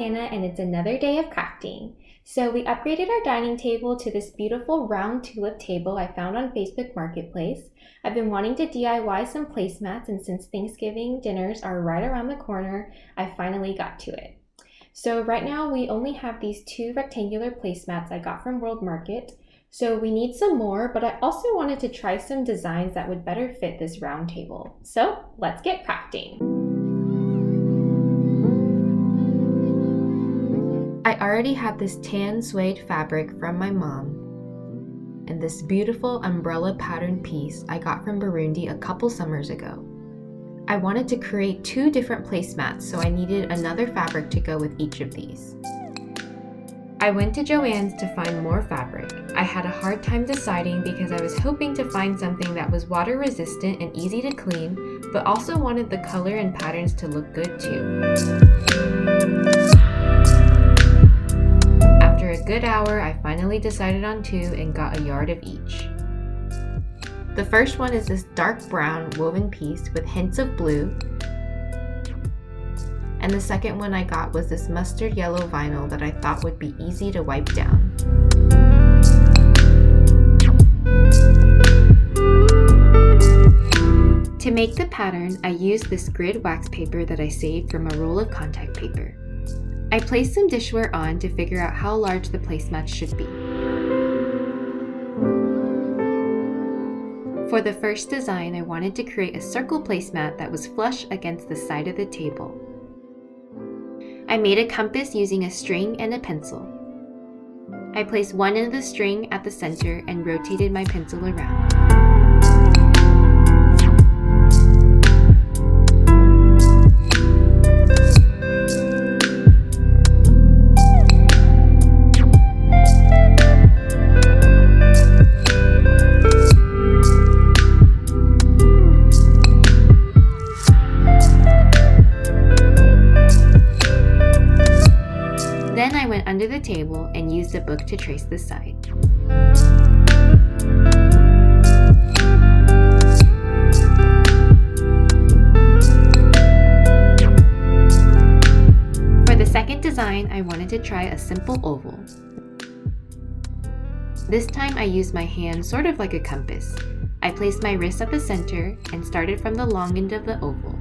Hannah, and it's another day of crafting. So we upgraded our dining table to this beautiful round tulip table I found on Facebook Marketplace. I've been wanting to DIY some placemats, and since Thanksgiving dinners are right around the corner, I finally got to it. So right now we only have these 2 rectangular placemats I got from World Market. So we need some more, but I also wanted to try some designs that would better fit this round table. So let's get crafting. I already had this tan suede fabric from my mom and this beautiful umbrella pattern piece I got from Burundi a couple summers ago. I wanted to create 2 different placemats, so I needed another fabric to go with each of these. I went to Joann's to find more fabric. I had a hard time deciding because I was hoping to find something that was water resistant and easy to clean, but also wanted the color and patterns to look good too. After a good hour, I finally decided on 2 and got a yard of each. The first one is this dark brown woven piece with hints of blue, and the second one I got was this mustard yellow vinyl that I thought would be easy to wipe down. To make the pattern, I used this grid wax paper that I saved from a roll of contact paper. I placed some dishware on to figure out how large the placemats should be. For the first design, I wanted to create a circle placemat that was flush against the side of the table. I made a compass using a string and a pencil. I placed one end of the string at the center and rotated my pencil around. Then I went under the table and used a book to trace the side. For the second design, I wanted to try a simple oval. This time I used my hand sort of like a compass. I placed my wrist at the center and started from the long end of the oval.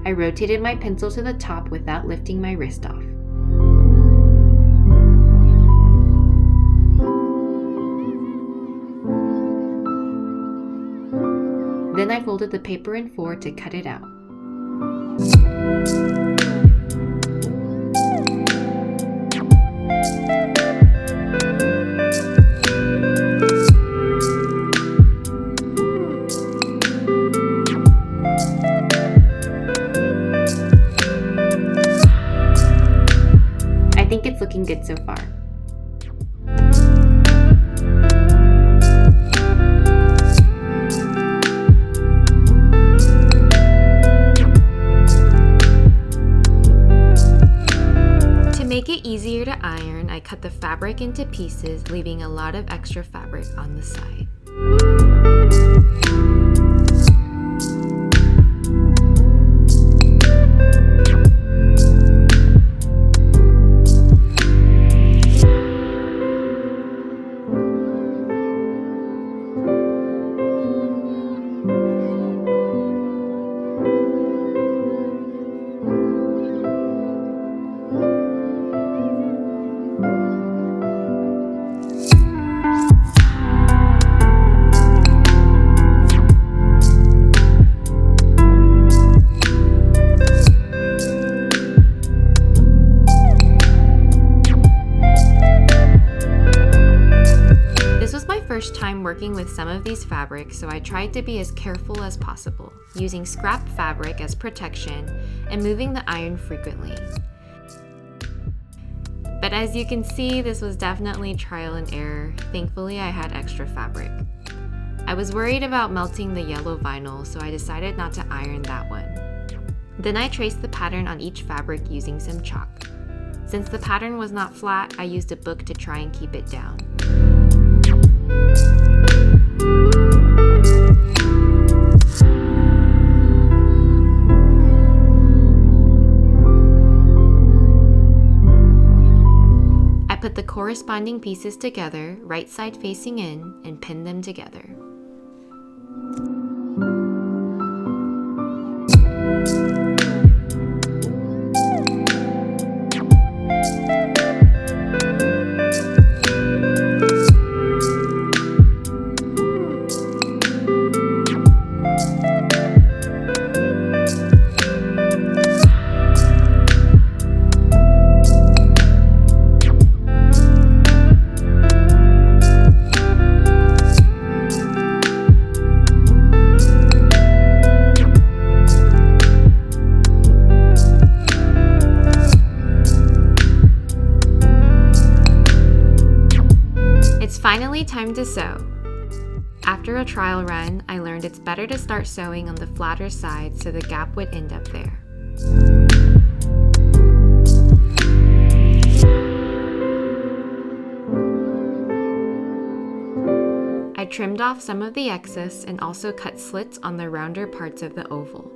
I rotated my pencil to the top without lifting my wrist off. Then I folded the paper in 4 to cut it out. I think it's looking good so far. To make it easier to iron, I cut the fabric into pieces, leaving a lot of extra fabric on the side. First time working with some of these fabrics, so I tried to be as careful as possible, using scrap fabric as protection and moving the iron frequently. But as you can see, this was definitely trial and error. Thankfully, I had extra fabric. I was worried about melting the yellow vinyl, so I decided not to iron that one. Then I traced the pattern on each fabric using some chalk. Since the pattern was not flat, I used a book to try and keep it down. put the corresponding pieces together, right side facing in, and pinned them together. It's finally time to sew. After a trial run, I learned it's better to start sewing on the flatter side so the gap would end up there. I trimmed off some of the excess and also cut slits on the rounder parts of the oval.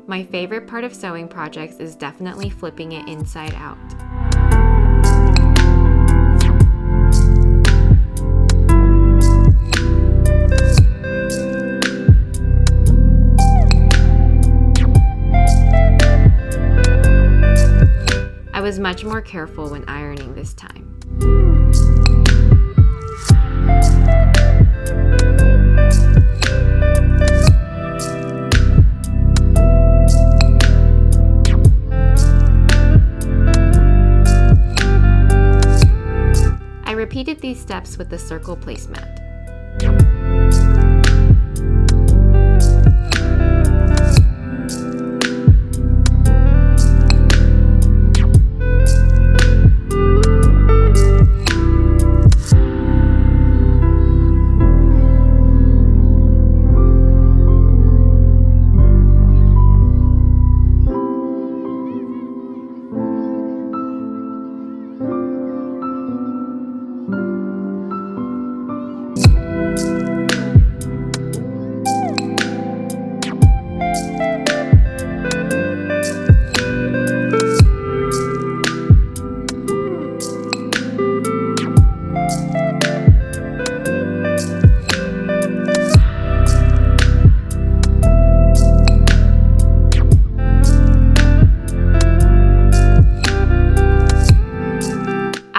My favorite part of sewing projects is definitely flipping it inside out. I was much more careful when ironing this time. I repeated these steps with the circle placemat.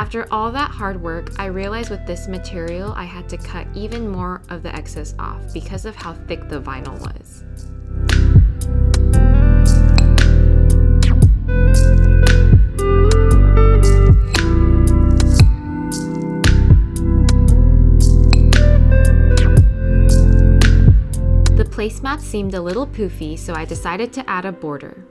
After all that hard work, I realized with this material I had to cut even more of the excess off because of how thick the vinyl was. The placemats seemed a little poofy, so I decided to add a border.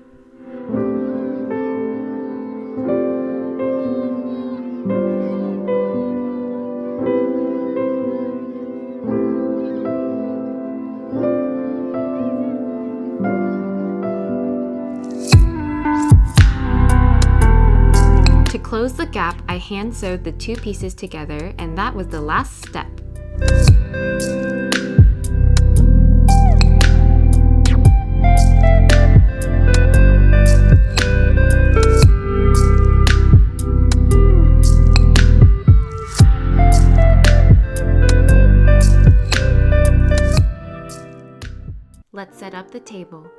To close the gap, I hand sewed the two pieces together, and that was the last step. Let's set up the table.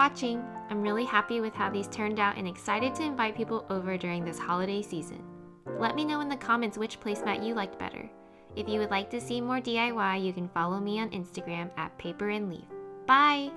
watching. I'm really happy with how these turned out and excited to invite people over during this holiday season. Let me know in the comments which placemat you liked better. If you would like to see more DIY, you can follow me on Instagram at Paper and Leaf. Bye!